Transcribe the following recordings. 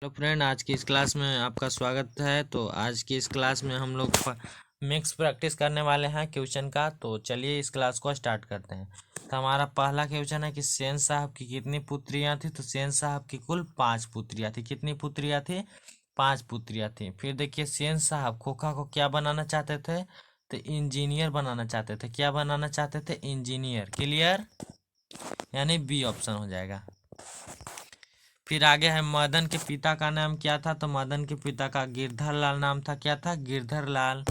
Hello friend, आज की इस क्लास में आपका स्वागत है। तो आज की इस क्लास में हम लोग मिक्स प्रैक्टिस करने वाले हैं क्वेश्चन का। तो चलिए इस क्लास को स्टार्ट करते हैं। तो हमारा पहला क्वेश्चन है कि सेन साहब की कितनी पुत्रियां थी। तो सेन साहब की कुल 5 पुत्रियां थी। कितनी पुत्रियां थी? 5 पुत्रियां थी। फिर देखिए, सेन साहब खोखा को क्या बनाना चाहते थे? तो इंजीनियर बनाना चाहते थे। क्या बनाना चाहते थे? इंजीनियर। क्लियर? यानी बी ऑप्शन हो जाएगा। फिर आगे है, मदन के पिता का नाम क्या था? तो मदन के पिता का गिरधर लाल नाम था। क्या था? गिरधर लाल।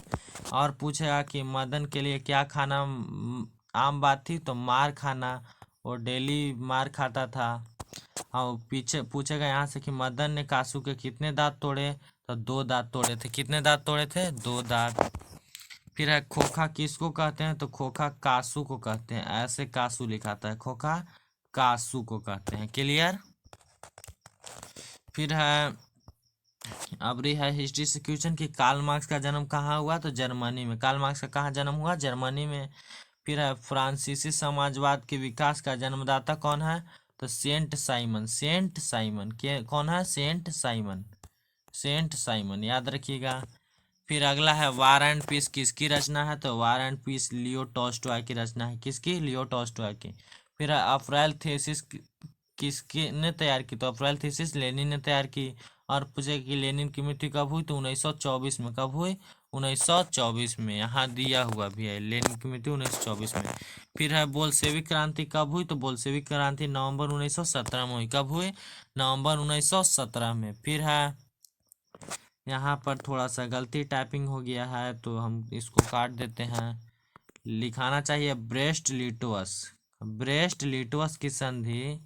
और पूछेगा कि मदन के लिए क्या खाना आम बात थी? तो मार खाना। वो डेली मार खाता था। और पीछे पूछेगा यहाँ से कि मदन ने कासू के कितने दांत तोड़े? तो 2 दांत तोड़े थे। कितने दांत तोड़े थे? 2 दांत। फिर है, खोखा किसको कहते हैं? तो खोखा कासू को कहते हैं। ऐसे कासू लिखाता है, खोखा कासू को कहते हैं। क्लियर? फिर है, अब रही है हिस्ट्री से क्वेश्चन कि कार्ल मार्क्स का जन्म कहाँ हुआ? तो जर्मनी में। कार्ल मार्क्स का कहाँ जन्म हुआ? जर्मनी में। फिर है, फ्रांसीसी समाजवाद के विकास का जन्मदाता कौन है? तो सेंट साइमन। सेंट साइमन के कौन है? Saint Simon. सेंट साइमन याद रखिएगा। फिर अगला है, वार एंड पीस किसकी रचना है? तो war and piece Leo Tolstoy की रचना है। किसकी? लियो टॉल्स्टॉय की। फिर है, अप्रैल थीसिस किसके ने तैयार की? तो अप्रैल थीसिस लेनिन ने तैयार की। और पूछे कि लेनिन की मृत्यु कब हुई? तो 1924 में। कब हुई? 1924 में। यहाँ दिया हुआ भी है, लेनिन की मृत्यु 1924 में। फिर है, बोल्शेविक क्रांति कब हुई? तो बोल्शेविक क्रांति नवंबर 1917 में हुई। कब हुई? नवंबर 1917 में। फिर है, यहाँ पर थोड़ा सा गलती टाइपिंग हो गया है तो हम इसको काट देते हैं। लिखाना चाहिए ब्रेस्ट लिटोवस। ब्रेस्ट लिटोवस की संधि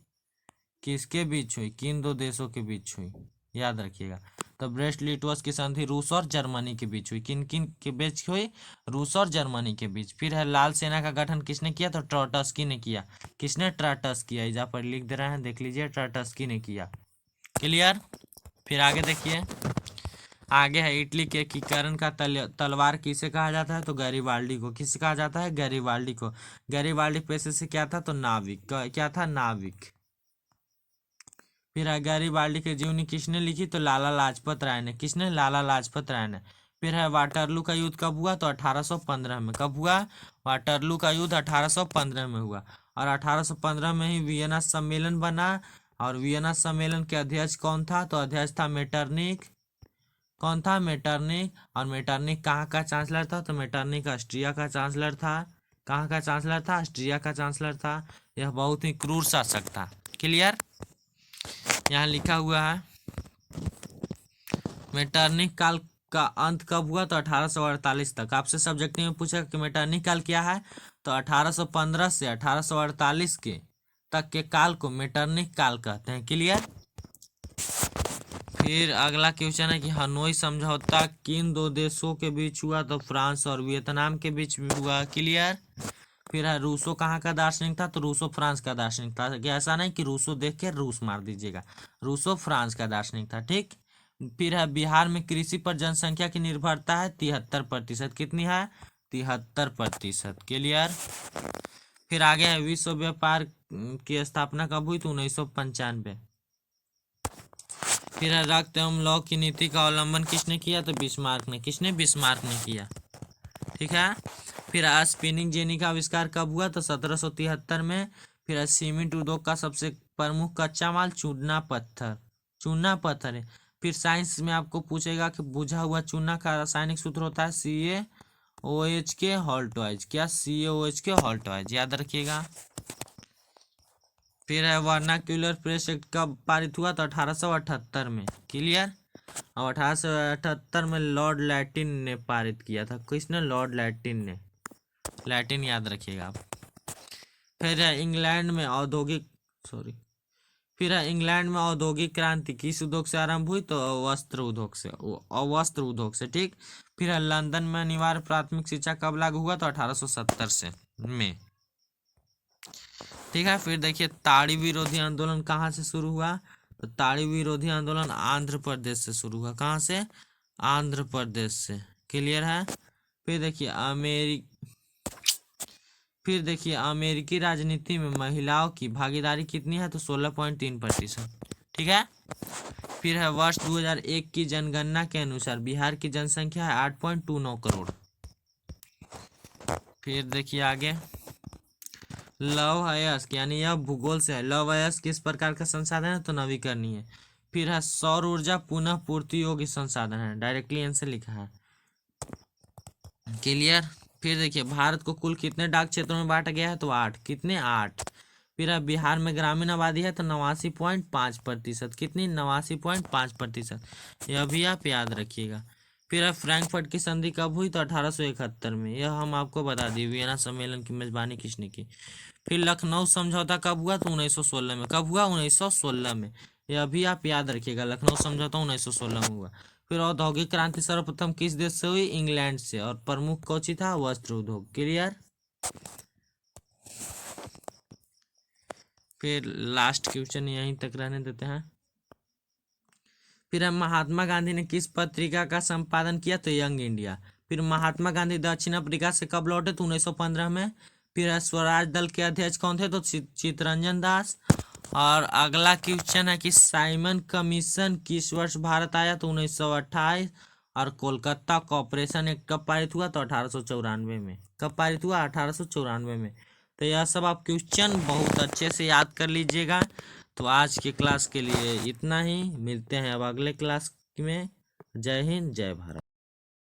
किसके बीच हुई? किन दो देशों के बीच हुई? याद रखिएगा। तो ब्रेस्ट लिटोवस की संधि रूस और जर्मनी के बीच हुई। किन किन के बीच हुई? रूस और जर्मनी के बीच। फिर है, लाल सेना का गठन किसने किया? तो ट्राटस्की ने किया। किसने? ट्राटस्की। यहाँ पर लिख दे रहे हैं, देख लीजिए, ट्राटस्की ने किया। क्लियर? फिर आगे देखिए, आगे है, इटली के एकीकरण का तलवार किसे कहा जाता है? तो गैरिबाल्डी को। किसे कहा जाता है? गैरिबाल्डी को। गैरिबाल्डी पेशे से क्या था? तो नाविक। क्या था? नाविक। फिर है, गैरिबाल्डी की जीवनी किसने लिखी? तो लाला लाजपत राय ने। किसने? लाला लाजपत राय ने। फिर है, वाटरलू का युद्ध कब हुआ? तो 1815 में। कब हुआ? वाटरलू का युद्ध 1815 में हुआ। और 1815 में ही वियना सम्मेलन बना। और वियना सम्मेलन के अध्यक्ष कौन था? तो अध्यक्ष था मेटरनिक। कौन था? मेटरनिक। और मेटरनिक कहाँ का चांसलर था? तो मेटरनिक ऑस्ट्रिया का चांसलर था। कहाँ का चांसलर था? ऑस्ट्रिया का चांसलर था। यह बहुत ही क्रूर शासक था। क्लियर? यहाँ लिखा हुआ है, मेटरनिक काल का अंत कब हुआ? तो 1848 तक। आपसे सब्जेक्टिव में पूछा कि मेटरनिक काल क्या है? तो 1815 से 1848 के तक के काल को मेटरनिक काल कहते हैं। क्लियर? फिर अगला क्वेश्चन है कि हनोई समझौता किन दो देशों के बीच हुआ? तो फ्रांस और वियतनाम के बीच हुआ। क्लियर? फिर है, रूसो कहाँ का दार्शनिक था? तो रूसो फ्रांस का दार्शनिक था। कि ऐसा नहीं कि रूसो देख के रूस मार दीजिएगा। रूसो फ्रांस का दार्शनिक था। ठीक। फिर है, बिहार में कृषि पर जनसंख्या की निर्भरता है 73%। कितनी है? 73%। क्लियर? फिर आगे है, विश्व व्यापार की स्थापना कब हुई? तो 1995। फिर है, रक्त एवं लौ की नीति का अवलंबन किसने किया? तो बिस्मार्क ने। किसने? बिस्मार्क ने किया। ठीक है। फिर स्पिनिंग जेनी का आविष्कार कब हुआ? तो 1773 में। फिर सीमेंट उद्योग का सबसे प्रमुख कच्चा माल चूना पत्थर। चूना पत्थर है। फिर साइंस में आपको पूछेगा कि बुझा हुआ चूना का रासायनिक सूत्र होता है CaOH के हॉल्टवाइज। क्या? CaOH के हॉल्टवाइज। याद रखिएगा। फिर है, वर्नाक्यूलर प्रेस एक्ट कब पारित हुआ? तो 1878 में। क्लियर? और 1878 में लॉर्ड लैटिन ने पारित किया था। किसने? लॉर्ड लैटिन ने। लैटिन याद रखिएगा आप। फिर है, इंग्लैंड में औद्योगिक सॉरी फिर है, इंग्लैंड में औद्योगिक क्रांति किस उद्योग से आरंभ हुई? तो वस्त्र उद्योग से। वस्त्र उद्योग से। ठीक। फिर है, लंदन में अनिवार्य प्राथमिक शिक्षा कब लागू हुआ? तो 1870 से में। ठीक है। फिर देखिए, ताड़ी विरोधी आंदोलन कहाँ से शुरू हुआ? तो ताड़ी विरोधी आंदोलन आंध्र प्रदेश से शुरू हुआ। कहाँ से? आंध्र प्रदेश से। क्लियर है? फिर देखिए, अमेरिकी राजनीति में महिलाओं की भागीदारी कितनी है? तो 16.3%। ठीक है। फिर है वर्ष 2001 की जनगणना के अनुसार बिहार की जनसंख्या है 8.29 करोड़। फिर देखिए आगे, लौह अयस्क यानी यह भूगोल से है। लौह अयस्क किस प्रकार का संसाधन है? तो नवीकरणीय। फिर है सौर ऊर्जा पुनः पूर्ति योग्य संसाधन है, डायरेक्टली आंसर लिखा है। क्लियर। फिर देखिए भारत को कुल कितने डाक क्षेत्रों में बांटा गया है? तो 8। कितने? 8। फिर अब बिहार में ग्रामीण आबादी है तो 89.5%। कितनी? 89.5%। यह भी आप याद रखिएगा। फिर अब फ्रैंकफर्ट की संधि कब हुई? तो 1871 में। यह हम आपको बता दिए। वियना सम्मेलन की मेजबानी किसने की? फिर लखनऊ समझौता कब हुआ? तो 1916 में। कब हुआ? 1916 में। यह भी आप याद रखिएगा, लखनऊ समझौता 1916 में हुआ। फिर औद्योगिक क्रांति सर्वप्रथम किस देश से हुई? इंग्लैंड से। और प्रमुख कौची था? वस्त्र उद्योग। क्लियर। फिर लास्ट क्वेश्चन यहीं तक रहने देते हैं। फिर हम महात्मा गांधी ने किस पत्रिका का संपादन किया? तो यंग इंडिया। फिर महात्मा गांधी दक्षिण अफ्रीका से कब लौटे? तो 1915 में। फिर स्वराज दल के अध्यक्ष कौन थे? तो चित्तरंजन दास। और अगला क्वेश्चन है कि साइमन कमीशन किस वर्ष भारत आया? तो 1928। और कोलकाता कॉरपोरेशन एक्ट कब पारित हुआ? तो 1894 में। कब पारित हुआ? 1894 में। तो यह सब आप क्वेश्चन बहुत अच्छे से याद कर लीजिएगा। तो आज के क्लास के लिए इतना ही। मिलते हैं अब अगले क्लास में। जय हिंद, जय भारत।